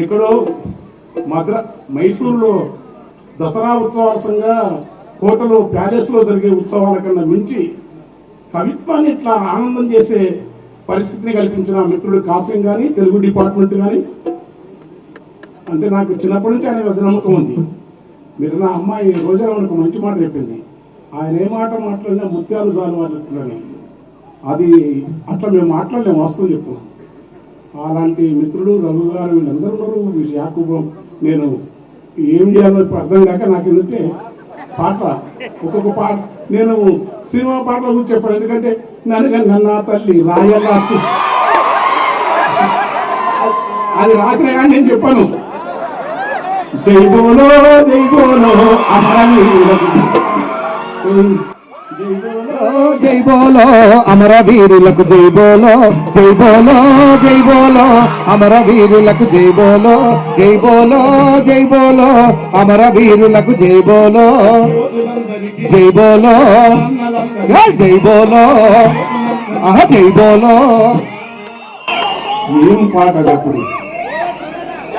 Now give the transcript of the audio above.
ఎక్కడో మైసూరులో దసరా ఉత్సవాలసంగా కోటలో ప్యాలెస్లో జరిగే ఉత్సవాల కన్నా మించి కవిత్వాన్ని ఇట్లా ఆనందం చేసే పరిస్థితిని కల్పించిన మిత్రుడు కాసిం కానీ తెలుగు డిపార్ట్మెంట్ కానీ అంటే నాకు చిన్నప్పటి నుంచి ఆయన నమ్మకం ఉంది. మీరు నా అమ్మాయి రోజారావునికి మంచి మాట చెప్పింది, ఆయన ఏ మాట మాట్లాడినా ముత్యాలు జాలు వాళ్ళని, అది అట్లా మేము మాట్లాడలేము, వాస్తవం చెప్తున్నాం. అలాంటి మిత్రుడు రఘు గారు వీళ్ళందరూ యాకూబం నేను ఏం చేయాలో అర్థం కాక నాకు ఏంటంటే పాట ఒక్కొక్క పాట నేను సినిమా పాటల గురించి చెప్పాను. ఎందుకంటే నన్న తల్లి రాయలాసు అది రాసిన కానీ నేను చెప్పాను. జై బోలో అమరవీరులకు జై బోలో జై బోలో జై బోలో అమరవీరులకు జై బోలో జై బోలో జై బోలో అమరవీరులకు జై బోలో జై బోలో జై బోలో జై బోలో. ఏం పాట అప్పుడు